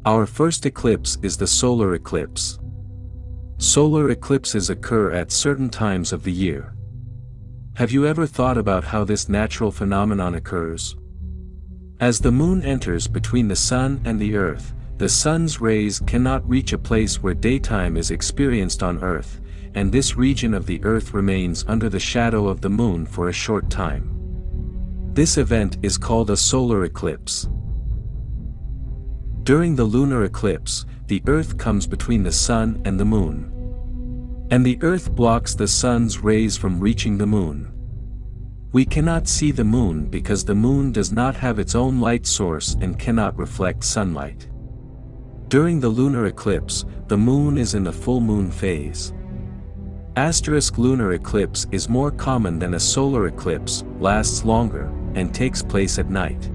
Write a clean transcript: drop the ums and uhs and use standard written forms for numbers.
Our first eclipse is the solar eclipse. Solar eclipses occur at certain times of the year. Have you ever thought about how this natural phenomenon occurs? As the moon enters between the sun and the earth, the sun's rays cannot reach a place where daytime is experienced on earth, and this region of the earth remains under the shadow of the moon for a short time. This event is called a solar eclipse. During the lunar eclipse, the earth comes between the sun and the moon. And the earth blocks the sun's rays from reaching the moon. We cannot see the moon because the moon does not have its own light source and cannot reflect sunlight. During the lunar eclipse, the moon is in the full moon phase. Lunar eclipse is more common than a solar eclipse, lasts longer, and takes place at night.